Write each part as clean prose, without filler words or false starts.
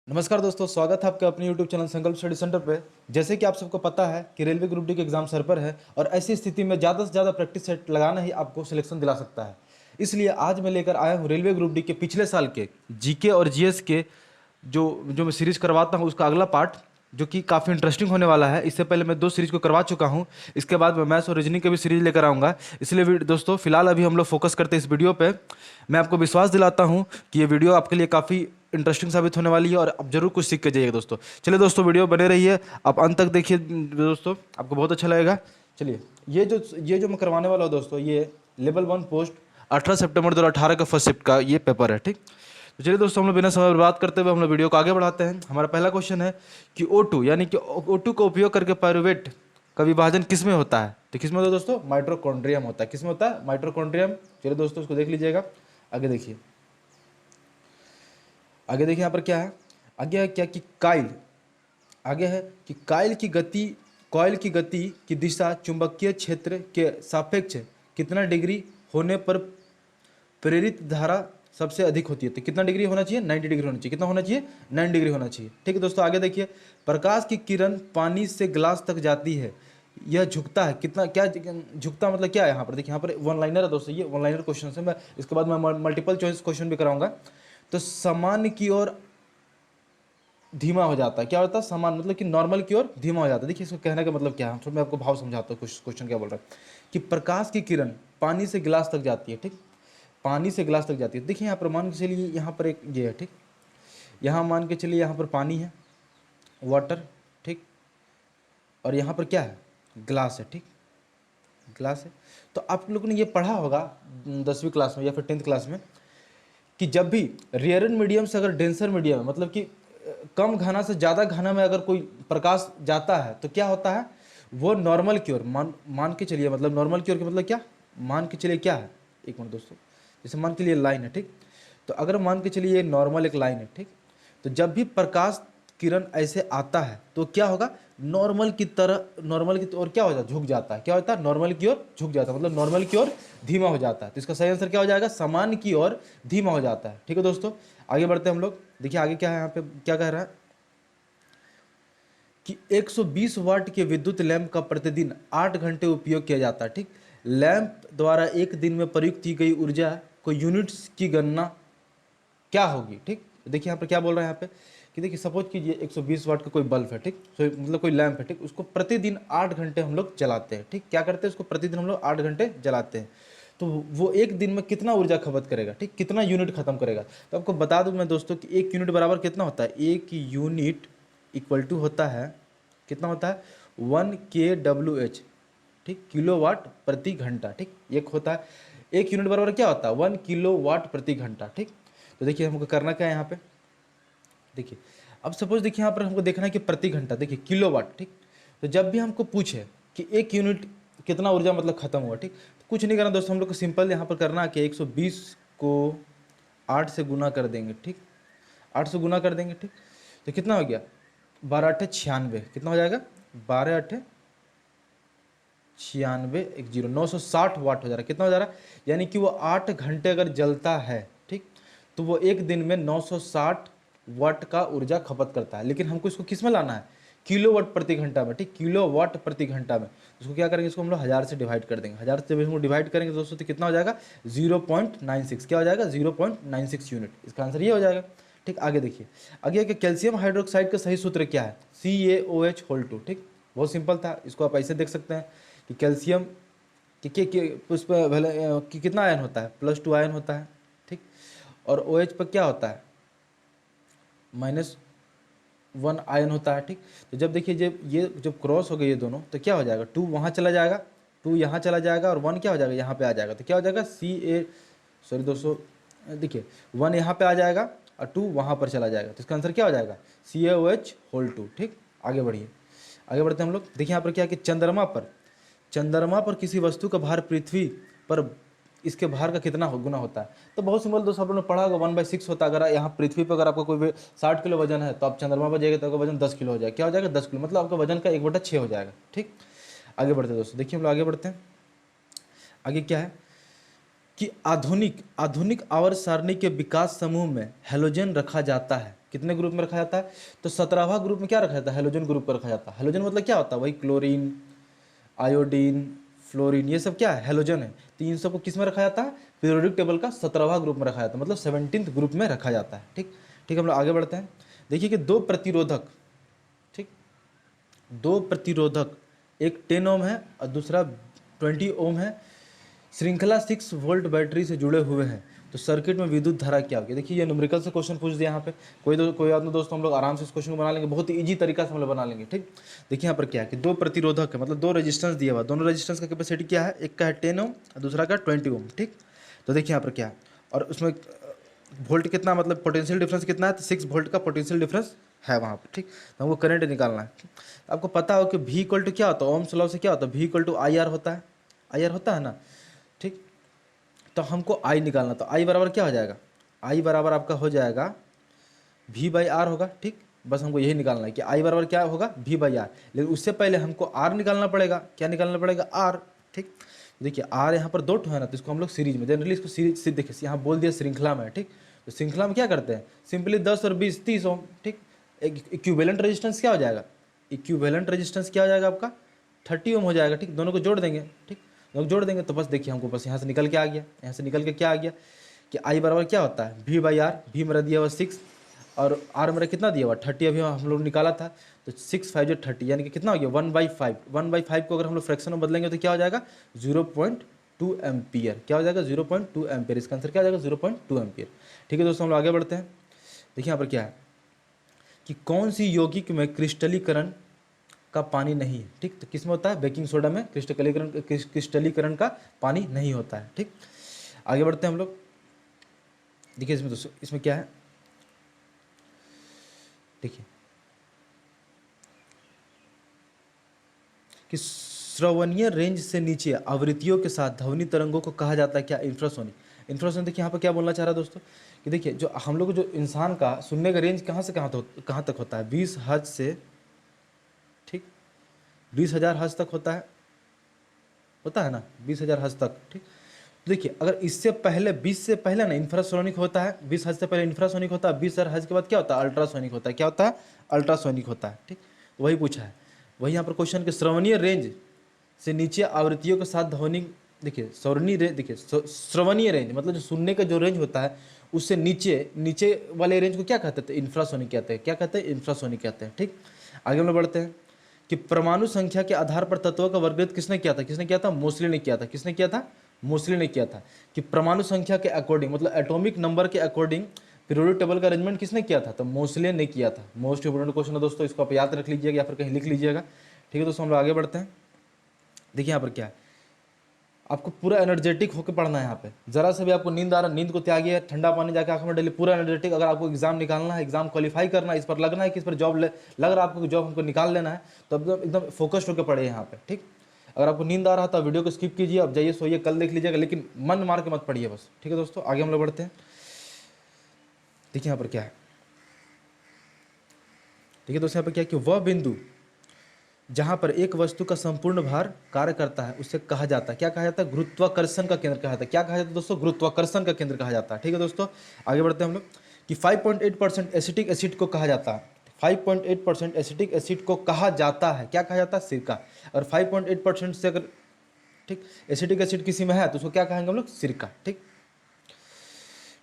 नमस्कार दोस्तों, स्वागत है आपका अपने YouTube चैनल संकल्प स्टडी सेंटर पे। जैसे कि आप सबको पता है कि रेलवे ग्रुप डी के एग्जाम सर पर है और ऐसी स्थिति में ज़्यादा से ज़्यादा प्रैक्टिस सेट लगाना ही आपको सिलेक्शन दिला सकता है। इसलिए आज मैं लेकर आया हूँ रेलवे ग्रुप डी के पिछले साल के जीके और जीएस के जो जो मैं सीरीज करवाता हूँ उसका अगला पार्ट, जो कि काफ़ी इंटरेस्टिंग होने वाला है। इससे पहले मैं 2 सीरीज को करवा चुका हूँ। इसके बाद मैं मैथ्स और रीजनिंग के भी सीरीज लेकर आऊँगा। इसलिए दोस्तों फिलहाल अभी हम लोग फोकस करते हैं इस वीडियो पे। मैं आपको विश्वास दिलाता हूँ कि ये वीडियो आपके लिए काफ़ी इंटरेस्टिंग साबित होने वाली है और आप जरूर कुछ सीख के जाइएगा दोस्तों। चलिए दोस्तों, वीडियो बने रहिए, आप अंत तक देखिए दोस्तों, आपको बहुत अच्छा लगेगा। चलिए, ये जो मैं करवाने वाला हूँ दोस्तों, ये लेवल 1 पोस्ट 18 सितंबर 2018 का फर्स्ट शिफ्ट का ये पेपर है। ठीक, तो चलिए दोस्तों, हम लोग बिना समय बर्बाद करते हुए हम लोग वीडियो को आगे बढ़ाते हैं। हमारा पहला क्वेश्चन है कि O2 यानी कि O2 का उपयोग करके पायरुवेट का विभाजन किस में होता है? तो किस में होता है दोस्तों? माइटोकॉन्ड्रियम होता है। किस में होता है? माइटोकॉन्ड्रियम। चलिए दोस्तों, इसको देख लीजिएगा। आगे देखिए, आगे देखिए यहाँ पर क्या है। आगे है क्या कि काइल, आगे है कि कॉइल की गति की दिशा चुंबकीय क्षेत्र के सापेक्ष कितना डिग्री होने पर प्रेरित धारा सबसे अधिक होती है? तो कितना डिग्री होना चाहिए? 90 डिग्री होना चाहिए। कितना होना चाहिए? 90 डिग्री होना चाहिए। ठीक है दोस्तों, आगे देखिए, प्रकाश की किरण पानी से ग्लास तक जाती है, यह झुकता है कितना? क्या झुकता मतलब क्या है? यहाँ पर देखिए, यहाँ पर वन लाइनर है दोस्तों, ये वन लाइनर क्वेश्चन है। मैं इसके बाद मैं मल्टीपल चॉइस क्वेश्चन भी कराऊंगा। तो सामान्य की ओर धीमा हो जाता है। क्या होता है? समान मतलब कि नॉर्मल की ओर धीमा हो जाता है। देखिए, इसको कहने का मतलब क्या है, थोड़ा मैं आपको भाव समझाता हूँ। कुछ क्वेश्चन क्या बोल रहा है कि प्रकाश की किरण पानी से गिलास तक जाती है। ठीक, पानी से गिलास तक जाती है। देखिए यहाँ पर मान के चलिए, यहाँ पर एक ये है। ठीक, यहाँ मान के चलिए यहाँ पर पानी है, वाटर। ठीक, और यहाँ पर क्या है? ग्लास है। ठीक, ग्लास है। तो आप लोगों ने ये पढ़ा होगा 10वीं क्लास में या फिर 10th क्लास में कि जब भी रेयर मीडियम से अगर डेंसर मीडियम है, मतलब कि कम घना से ज़्यादा घना में अगर कोई प्रकाश जाता है तो क्या होता है? वो नॉर्मल की ओर मान के चलिए, मतलब नॉर्मल की ओर का मतलब क्या? मान के चलिए क्या है, एक मिनट दोस्तों, जैसे मान के लिए लाइन है। ठीक, तो अगर मान के चलिए ये नॉर्मल एक लाइन है। ठीक, तो जब भी प्रकाश किरण ऐसे आता है तो क्या होगा? नॉर्मल की तरह, नॉर्मल की ओर क्या हो जाता है? झुक जाता है। क्या होता है? नॉर्मल की ओर झुक जाता है, मतलब नॉर्मल की ओर धीमा हो जाता है। तो इसका सही आंसर क्या हो जाएगा? सामान्य की ओर धीमा हो जाता है। ठीक है दोस्तों, आगे बढ़ते हैं हम लोग। देखिए आगे क्या है, यहाँ पे क्या कह रहा है कि 120 वाट के विद्युत लैंप का प्रतिदिन 8 घंटे उपयोग किया जाता है। ठीक, लैंप द्वारा एक दिन में प्रयुक्त की गई ऊर्जा को यूनिट्स की गणना क्या होगी? ठीक, देखिए यहाँ पर क्या बोल रहा है यहाँ पे कि देखिए, सपोज कीजिए 120 वाट का कोई बल्ब है। ठीक, मतलब कोई लैंप है। ठीक, उसको प्रतिदिन 8 घंटे हम लोग जलाते हैं। ठीक, क्या करते हैं? उसको प्रतिदिन हम लोग 8 घंटे जलाते हैं। तो वो एक दिन में कितना ऊर्जा खपत करेगा? ठीक, कितना यूनिट खत्म करेगा? तो आपको बता दूं मैं दोस्तों कि 1 यूनिट बराबर कितना होता है? 1 यूनिट इक्वल टू होता है, कितना होता है? 1 kWh। ठीक, किलोवाट प्रति घंटा। ठीक, एक होता है 1 यूनिट बराबर क्या होता है? 1 किलोवाट प्रति घंटा। ठीक, तो देखिए हमको करना क्या है यहाँ पे, देखिए अब सपोज देखिए यहाँ पर हमको देखना है कि प्रति घंटा, देखिए किलोवाट। ठीक, तो जब भी हमको पूछे कि 1 यूनिट कितना ऊर्जा मतलब खत्म हुआ, ठीक, तो कुछ नहीं करना दोस्तों, हम लोग को सिंपल यहाँ पर करना है कि 120 को 8 से गुना कर देंगे। ठीक, 8 से गुना कर देंगे। ठीक, तो कितना हो गया? 12×8 = 96। कितना हो जाएगा? 12×8 = 96, एक जीरो, 960 वाट हो जा रहा है। कितना हो जा रहा है? यानी कि वो 8 घंटे अगर जलता है, ठीक, तो वो एक दिन में 960 वाट का ऊर्जा खपत करता है। लेकिन हमको इसको किस में लाना है? किलोवाट प्रति घंटा में। ठीक, किलोवाट प्रति घंटा में। इसको क्या करेंगे? इसको हम लोग 1000 से डिवाइड कर देंगे। 1000 से जब हम डिवाइड करेंगे दोस्तों तो कितना हो जाएगा? 0.96। क्या हो जाएगा? 0.96 यूनिट। इसका आंसर ये हो जाएगा। ठीक, आगे देखिए, आगे कि कैल्शियम हाइड्रोक्साइड का सही सूत्र क्या है? CaOH2। ठीक, बहुत सिंपल था, इसको आप ऐसे देख सकते हैं कि कैल्शियम कि उस पर भले कि कितना आयन होता है? +2 आयन होता है। ठीक, और OH पर क्या होता है? -1 आयन होता है। ठीक, तो जब देखिए जब ये जब क्रॉस हो गए ये दोनों, तो क्या हो जाएगा? 2 वहाँ चला जाएगा, 2 यहाँ चला जाएगा और 1 क्या हो जाएगा? यहाँ पे आ जाएगा। तो क्या हो जाएगा? सॉरी दोस्तों, देखिए 1 यहाँ पे आ जाएगा और 2 वहाँ पर चला जाएगा। तो इसका आंसर क्या हो जाएगा? CaOH2। ठीक, आगे बढ़िए, आगे बढ़ते हैं हम लोग। देखिए यहाँ पर क्या कि चंद्रमा पर किसी वस्तु का भार पृथ्वी पर इसके भार का कितना गुना होता है? तो बहुत सिंपल दोस्तों, आप लोगों ने पढ़ा होगा 1/6 होता है। अगर यहाँ पृथ्वी पर अगर आपका कोई 60 किलो वजन है तो आप चंद्रमा पर जाएगा तो आपका वजन 10 किलो हो जाएगा। क्या हो जाएगा? 10 किलो, मतलब आपका वजन का 1/6 हो जाएगा। ठीक, आगे बढ़ते हैं दोस्तों, देखिए हम लोग आगे बढ़ते हैं। आगे क्या है कि आधुनिक आवर्त सारणी के विकास समूह में हेलोजन रखा जाता है। कितने ग्रुप में रखा जाता है? तो 17वां ग्रुप में क्या रखा जाता है? हेलोजन ग्रुप पर रखा जाता है। हेलोजन मतलब क्या होता है? वही क्लोरीन, आयोडीन, फ्लोरीन, ये सब क्या है? हेलोजन है। तो इन सबको किस में रखा जाता है? पीरियोडिक टेबल का 17वां ग्रुप में रखा जाता है, मतलब 17th ग्रुप में रखा जाता है। ठीक ठीक, हम लोग आगे बढ़ते हैं। देखिए कि दो प्रतिरोधक, ठीक, दो प्रतिरोधक, एक 10 ओम है और दूसरा 20 ओम है, श्रृंखला 6 वोल्ट बैटरी से जुड़े हुए हैं, तो सर्किट में विद्युत धारा क्या होगी? देखिए ये न्यूमेरिकल से क्वेश्चन पूछ दिया यहाँ पे। कोई आदमी दोस्तों हम लोग आराम से इस क्वेश्चन को बना लेंगे, बहुत ही ईजी तरीका से हम लोग बना लेंगे। ठीक, देखिए यहाँ पर क्या है कि दो प्रतिरोधक है, मतलब दो रेजिस्टेंस दिया हुआ, दोनों रेजिस्टेंस का कैपेसिटी क्या है? एक का है 10 ओम और दूसरा का 20 ओम। ठीक, तो देखिए यहाँ पर क्या है, और उसमें वोल्ट कितना, मतलब पोटेंशियल डिफरेंस कितना है? तो 6 वोल्ट का पोटेंशियल डिफरेंस है वहाँ पर। ठीक, तो हमको करंट निकालना है। आपको पता हो कि V इक्वल टू क्या होता है? ओम्स लॉ से क्या होता है? V इक्वल टू IR होता है, IR होता है ना। ठीक, तो हमको I निकालना, तो I बराबर क्या हो जाएगा? I बराबर आपका हो जाएगा V बाई आर होगा। ठीक, बस हमको यही निकालना है कि I बराबर क्या होगा? V by R. लेकिन उससे पहले हमको R निकालना पड़ेगा। क्या निकालना पड़ेगा? R। ठीक, देखिए R यहाँ पर दो ठो है ना, तो इसको हम लोग सीरीज में, जनरली इसको सीरीज, देखिए यहाँ बोल दिया श्रृंखला में। ठीक, तो श्रृंखला में क्या करते हैं? सिंपली 10 और 20 30 ओम। ठीक, एक इक्विवेलेंट रेजिस्टेंस क्या हो जाएगा? इक्विवेलेंट रेजिस्टेंस क्या हो जाएगा आपका? 30 ओम हो जाएगा। ठीक, दोनों को जोड़ देंगे। ठीक, दोनों जोड़ देंगे तो बस देखिए हमको बस यहाँ से निकल के आ गया, यहाँ से निकल के क्या आ गया कि I बराबर क्या होता है? V by are. V मेरा दिया हुआ 6 और R मेरा कितना दिया हुआ? 30। अभी हम लोग निकाला था, तो 6 5 जो 30, यानी कि कितना हो गया? 1/5। 1/5 को अगर हम लोग फ्रैक्शन में बदलेंगे तो क्या हो जाएगा? 0.2 एम्पियर। क्या हो जाएगा? 0.2 एम्पियर। इसका आंसर क्या हो जाएगा? 0.2 एम्पियर। ठीक है दोस्तों, हम लोग आगे बढ़ते हैं। देखिए यहाँ पर क्या है कि कौन सी यौगिक में क्रिस्टलीकरण का पानी नहीं है? ठीक, तो किस में होता है? बेकिंग सोडा में क्रिस्टलीकरण का पानी नहीं होता है। ठीक, आगे बढ़ते हैं हम लोग। देखिए इसमें दोस्तों, इसमें क्या है, देखिए कि श्रवणीय रेंज से नीचे आवृत्तियों के साथ ध्वनि तरंगों को कहा जाता है क्या? इंफ्रासोनिक। इंफ्रासोनिक, देखिए यहाँ पर क्या बोलना चाह रहा है दोस्तों कि देखिए जो हम लोग, जो इंसान का सुनने का रेंज कहाँ से कहाँ तक होता है? 20 हर्ट्ज से, ठीक, 20,000 हर्ट्ज तक होता है ना, 20,000 हर्ट्ज तक। ठीक, तो देखिए अगर इससे पहले 20 से पहले ना इंफ्रासोनिक होता है, 20 हर्ट्ज से पहले इंफ्रासोनिक होता है, 20,000 हर्ट्ज के बाद क्या होता है? अल्ट्रासोनिक होता है। क्या होता है? अल्ट्रासोनिक होता है। ठीक, वही पूछा है, वही यहाँ पर क्वेश्चन के श्रवणीय रेंज से नीचे आवृत्तियों के साथ ध्वनि, देखिए श्रवणीय रेंज, देखिए श्रवणीय रेंज मतलब जो सुनने का जो रेंज होता है उससे नीचे वाले रेंज को क्या कहते हैं? इंफ्रासोनिक कहते हैं। क्या कहते हैं? इंफ्रासोनिक कहते हैं। ठीक, आगे हम लोग बढ़ते हैं कि परमाणु संख्या के आधार पर तत्वों का वर्गीकृत किसने किया था? किसने किया था? मोस्टली ने किया था। किसने किया था? मोस्टली ने किया था। कि परमाणु संख्या के अकॉर्डिंग, मतलब एटॉमिक नंबर के अकॉर्डिंग पीरियोडिक टेबल का अरेंजमेंट किसने किया था? तो मोस्टली ने किया था। मोस्ट इंपोर्टेंट क्वेश्चन है दोस्तों, इसको आप याद रख लीजिएगा या फिर कहीं लिख लीजिएगा। ठीक है दोस्तों, हम लोग आगे बढ़ते हैं। देखिए यहाँ पर क्या है, आपको पूरा एनर्जेटिक होकर पढ़ना है। यहाँ पे जरा से भी आपको नींद आ रहा है, नींद को त्यागिए, ठंडा पानी जाके आंखों में डालिए, पूरा एनर्जेटिक। अगर आपको एग्जाम निकालना है, एग्जाम क्वालिफाई करना है, इस पर लगना है कि इस पर जॉब लग रहा है आपको, जॉब हमको निकाल लेना है, तो एकदम फोकस्ड होकर पढ़े यहाँ पे। ठीक, अगर आपको नींद आ रहा था वीडियो को स्किप कीजिए, अब जाइए सोइए, कल देख लीजिएगा, लेकिन मन मार के मत पढ़िए बस। ठीक है दोस्तों, आगे हम लोग बढ़ते हैं। देखिए यहाँ पर क्या है, देखिए दोस्तों यहाँ पर क्या है कि वह बिंदु जहां पर एक वस्तु का संपूर्ण भार कार्य करता है उसे कहा जाता है, क्या कहा जाता है? गुरुत्वाकर्षण का केंद्र कहा जाता है। क्या कहा जाता है दोस्तों? गुरुत्वाकर्षण का केंद्र कहा जाता है। ठीक है दोस्तों, आगे बढ़ते हैं हम लोग कि 5.8% एसिटिक एसिड को कहा जाता है। 5.8% एसिटिक एसिड को कहा जाता है, क्या कहा जाता है? सिरका। और 5.8% से अगर, ठीक, एसिटिक एसिड किसी में है तो उसको क्या कहेंगे हम लोग? सिरका। ठीक,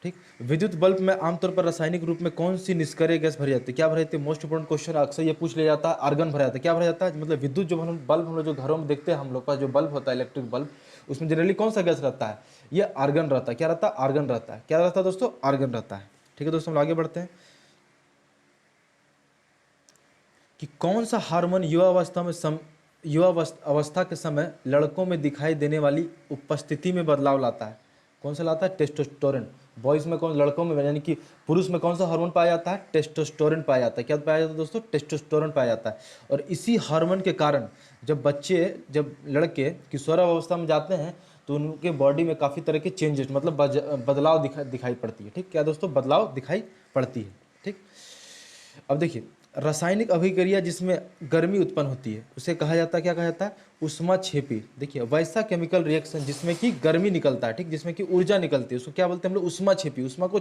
ठीक, विद्युत बल्ब में आमतौर पर रासायनिक रूप में कौन सी निष्क्रिय गैस भरी जाती है? क्या भरी जाती है? मोस्ट इंपोर्टेंट क्वेश्चन, अक्सर ये पूछ लिया जाता है। आर्गन भरा जाता है। क्या भरा जाता है? मतलब विद्युत जो हम बल्ब, हम लोग जो घरों में देखते हैं, हम लोग पास जो बल्ब होता है, इलेक्ट्रिक बल्ब, उसमें जनरली कौन सा गैस रहता है? ये आर्गन रहता है। क्या रहता है? आर्गन रहता है। क्या रहता है दोस्तों? आर्गन रहता है। ठीक है दोस्तों, हम आगे बढ़ते हैं कि कौन सा हार्मोन युवा अवस्था के समय लड़कों में दिखाई देने वाली उपस्थिति में बदलाव लाता है? कौन सा लाता है? टेस्टोस्टेरोन। बॉयज में कौन, लड़कों में यानी कि पुरुष में कौन सा हार्मोन पाया जाता है? टेस्टोस्टेरोन पाया जाता है। क्या पाया जाता है दोस्तों? टेस्टोस्टेरोन पाया जाता है। और इसी हार्मोन के कारण जब लड़के किशोरावस्था में जाते हैं तो उनके बॉडी में काफ़ी तरह के चेंजेस, मतलब बदलाव दिखाई पड़ती है। ठीक, क्या दोस्तों? बदलाव दिखाई पड़ती है। ठीक, अब देखिए रासायनिक अभिक्रिया जिसमें गर्मी उत्पन्न होती है उसे कहा जाता है, क्या कहा जाता है? ऊष्माक्षेपी। देखिए वैसा केमिकल रिएक्शन जिसमें कि गर्मी निकलता है, ठीक, जिसमें कि ऊर्जा निकलती है, उसको क्या बोलते हैं हम लोग? ऊष्माक्षेपी। ऊष्मा को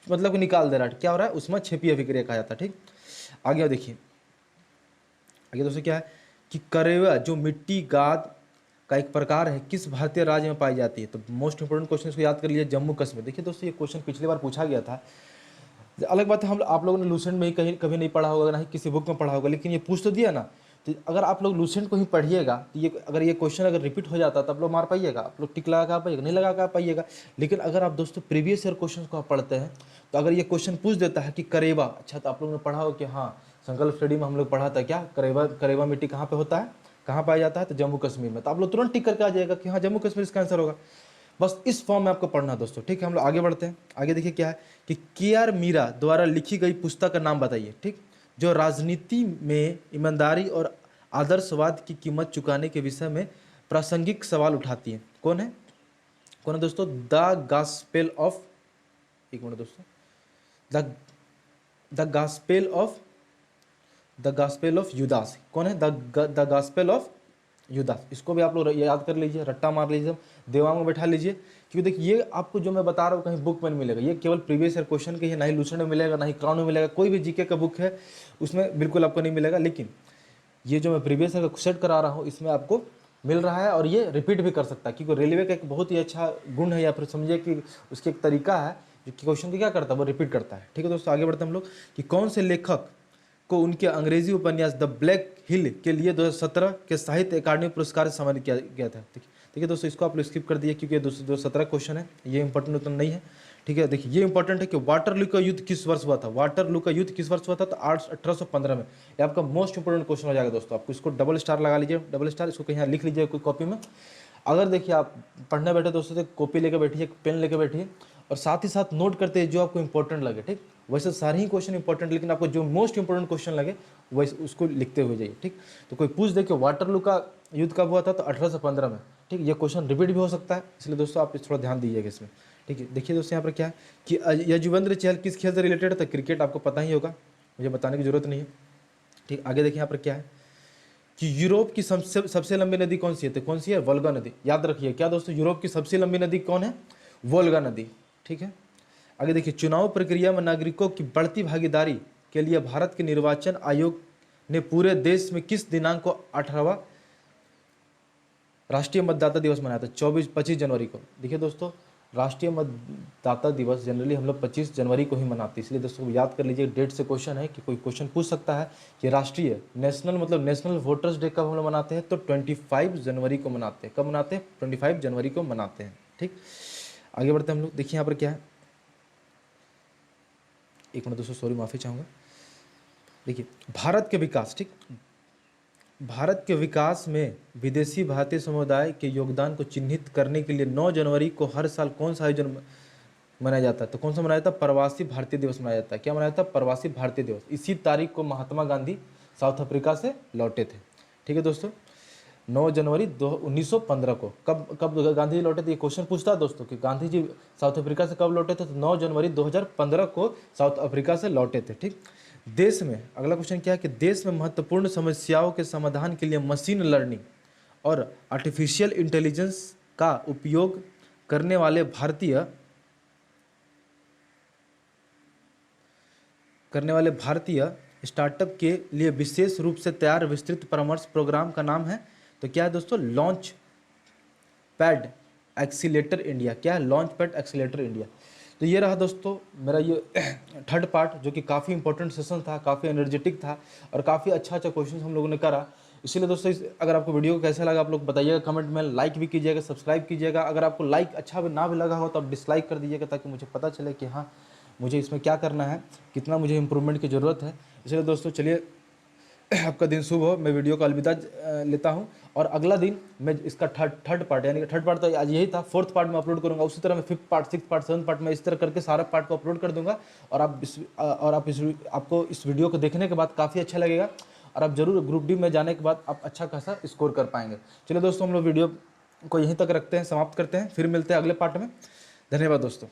मतलब कि निकाल दे रहा है, क्या हो रहा है? ऊष्माक्षेपी अभिक्रिया कहा जाता है, ठीक। आगे देखिए, आगे दोस्तों क्या है कि करेवा जो मिट्टी गाद का एक प्रकार है किस भारतीय राज्य में पाई जाती है? तो मोस्ट इंपोर्टेंट क्वेश्चन इसको याद कर लीजिए, जम्मू कश्मीर। देखिए दोस्तों ये क्वेश्चन पिछली बार पूछा गया था। अलग बात है हम आप लोगों ने लूसेंट में ही कहीं कभी नहीं पढ़ा होगा, ना ही किसी बुक में पढ़ा होगा, लेकिन ये पूछ तो दिया ना। तो अगर आप लोग लूसेंट को ही पढ़िएगा तो ये अगर ये क्वेश्चन अगर रिपीट हो जाता तो आप लोग मार पाइएगा, आप लोग टिक लगा पाइएगा? नहीं लगा पाइएगा। लेकिन अगर आप दोस्तों प्रीवियस ईयर क्वेश्चन को आप पढ़ते हैं तो अगर ये क्वेश्चन पूछ देता है कि करेवा, अच्छा तो आप लोगों ने पढ़ा हो कि हाँ संकल्प स्टडी में हम लोग पढ़ा था क्या, करेवा मिट्टी कहाँ पे होता है, कहाँ पाया जाता है? तो जम्मू कश्मीर में। तो आप लोग तुरंत टिक करके आ जाएगा कि हाँ जम्मू कश्मीर इसका आंसर होगा। बस इस फॉर्म में आपको पढ़ना है दोस्तों, ठीक है। हम लोग आगे बढ़ते हैं। आगे देखिए क्या है कि के.आर. मीरा द्वारा लिखी गई पुस्तक का नाम बताइए, ठीक, जो राजनीति में ईमानदारी और आदर्शवाद की कीमत चुकाने के विषय में प्रासंगिक सवाल उठाती है। कौन है? कौन है दोस्तों? द गॉस्पेल ऑफ, एक मिनट दोस्तों, the the gospel of the gospel of Judas. कौन है? The gospel of Judas. इसको भी आप लोग याद कर लीजिए, रट्टा मार लीजिए, दिमाग में बैठा लीजिए, क्योंकि देखिए ये आपको जो मैं बता रहा हूँ कहीं बुक में नहीं मिलेगा। ये केवल प्रीवियस ईयर क्वेश्चन के ही, ना ही लूसेंट में मिलेगा, ना ही क्राउन में मिलेगा, कोई भी जीके का बुक है उसमें बिल्कुल आपको नहीं मिलेगा। लेकिन ये जो मैं प्रीवियस ईयर का सेट करा रहा हूँ इसमें आपको मिल रहा है, और ये रिपीट भी कर सकता है, क्योंकि रेलवे का एक बहुत ही अच्छा गुण है, या फिर समझिए कि उसकी एक तरीका है जो क्वेश्चन को क्या करता है, वो रिपीट करता है, ठीक है दोस्तों। आगे बढ़ते हैं हम लोग कि कौन से लेखक को उनके अंग्रेजी उपन्यास द ब्लैक हिल के लिए 2017 के साहित्य अकादमी पुरस्कार से सम्मानित किया गया था। ठीक है दोस्तों, इसको आप लोग स्किप कर दिए क्योंकि ये 2017 क्वेश्चन है, ये इंपॉर्टेंट उतना नहीं है, ठीक है। देखिए ये इंपॉर्टेंट है कि वाटरलू का युद्ध किस वर्ष हुआ था? वाटरलू का युद्ध किस वर्ष हुआ था? तो 1815 में। ये आपका मोस्ट इंपोर्टेंट क्वेश्चन हो जाएगा दोस्तों। आपको इसको डबल स्टार लगा लीजिए, डबल स्टार, इसको कहीं लिख लीजिए कोई कॉपी में। अगर देखिए आप पढ़ने बैठे दोस्तों तो कॉपी लेकर बैठिए, पेन लेकर बैठिए, और साथ ही साथ नोट करते हैं जो आपको इंपॉर्टेंट लगे, ठीक। वैसे सारे ही क्वेश्चन इंपॉर्टेंट, लेकिन आपको जो मोस्ट इंपॉर्टेंट क्वेश्चन लगे वैसे उसको लिखते हुए जाइए, ठीक। तो कोई पूछ दे कि वाटरलू का युद्ध कब हुआ था? तो 1815 में, ठीक। ये क्वेश्चन रिपीट भी हो सकता है, इसलिए दोस्तों आप थोड़ा ध्यान दीजिएगा इसमें, ठीक है। देखिए दोस्तों यहाँ पर क्या है कि यजुवेंद्र चहल किस खेल से रिलेटेड है? तो क्रिकेट, आपको पता ही होगा, मुझे बताने की जरूरत नहीं है, ठीक। आगे देखिए यहाँ पर क्या है कि यूरोप की सबसे लंबी नदी कौन सी है? तो कौन सी है? वोल्गा नदी। याद रखिए क्या दोस्तों, यूरोप की सबसे लंबी नदी कौन है? वोल्गा नदी, ठीक है। आगे देखिए, चुनाव प्रक्रिया में नागरिकों की बढ़ती भागीदारी के लिए भारत के निर्वाचन आयोग ने पूरे देश में किस दिनांक को 18वां राष्ट्रीय मतदाता दिवस मनाया था? 25 जनवरी को। देखिए दोस्तों, राष्ट्रीय मतदाता दिवस जनरली हम लोग 25 जनवरी को ही मनाते हैं, इसलिए दोस्तों याद कर लीजिए, डेट से क्वेश्चन है कि कोई क्वेश्चन पूछ सकता है कि राष्ट्रीय नेशनल मतलब नेशनल वोटर्स डे कब हम लोग मनाते हैं? तो 25 जनवरी को मनाते हैं। कब मनाते हैं? 25 जनवरी को मनाते हैं, ठीक। आगे बढ़ते हैं हम लोग। देखिए यहाँ पर क्या है, एक मिनट दोस्तों, सॉरी माफ़ी चाहूँगा। देखिए भारत के विकास, ठीक, भारत के विकास में विदेशी भारतीय समुदाय के योगदान को चिन्हित करने के लिए 9 जनवरी को हर साल कौन सा आयोजन मनाया जाता है? तो कौन सा मनाया जाता है? प्रवासी भारतीय दिवस मनाया जाता है। क्या मनाया जाता है? प्रवासी भारतीय दिवस। इसी तारीख को महात्मा गांधी साउथ अफ्रीका से लौटे थे, ठीक है दोस्तों। 9 जनवरी 1915 को कब गांधी जी लौटे थे? ये क्वेश्चन पूछता है दोस्तों कि गांधी जी साउथ अफ्रीका से कब लौटे थे? तो 9 जनवरी 2015 को साउथ अफ्रीका से लौटे थे, ठीक। देश में अगला क्वेश्चन क्या है कि देश में महत्वपूर्ण समस्याओं के समाधान के लिए मशीन लर्निंग और आर्टिफिशियल इंटेलिजेंस का उपयोग करने वाले भारतीय स्टार्टअप के लिए विशेष रूप से तैयार विस्तृत परामर्श प्रोग्राम का नाम है? तो क्या है दोस्तों? Launch pad accelerator India. क्या है? Launch pad accelerator India. तो ये रहा दोस्तों मेरा ये थर्ड पार्ट, जो कि काफ़ी इंपॉर्टेंट सेशन था, काफ़ी एनर्जेटिक था, और काफ़ी अच्छा क्वेश्चन हम लोगों ने करा। इसीलिए दोस्तों अगर आपको वीडियो को कैसा लगा आप लोग बताइएगा कमेंट में, लाइक भी कीजिएगा, सब्सक्राइब कीजिएगा। अगर आपको लाइक अच्छा भी ना भी लगा हो तो आप डिसलाइक कर दीजिएगा, ताकि मुझे पता चले कि हाँ मुझे इसमें क्या करना है, कितना मुझे इंप्रूवमेंट की ज़रूरत है। इसलिए दोस्तों चलिए, आपका दिन शुभ हो। मैं वीडियो को अलविदा लेता हूं, और अगला दिन मैं इसका थर्ड पार्ट, यानी कि थर्ड पार्ट तो आज यही था, फोर्थ पार्ट में अपलोड करूंगा। उसी तरह मैं fifth part, six part, seventh part में इस तरह करके सारा पार्ट को अपलोड कर दूंगा। और आपको इस वीडियो को देखने के बाद काफ़ी अच्छा लगेगा, और आप जरूर ग्रुप डी में जाने के बाद आप अच्छा खासा स्कोर कर पाएंगे। चलिए दोस्तों, हम लोग वीडियो को यहीं तक रखते हैं, समाप्त करते हैं, फिर मिलते हैं अगले पार्ट में। धन्यवाद दोस्तों।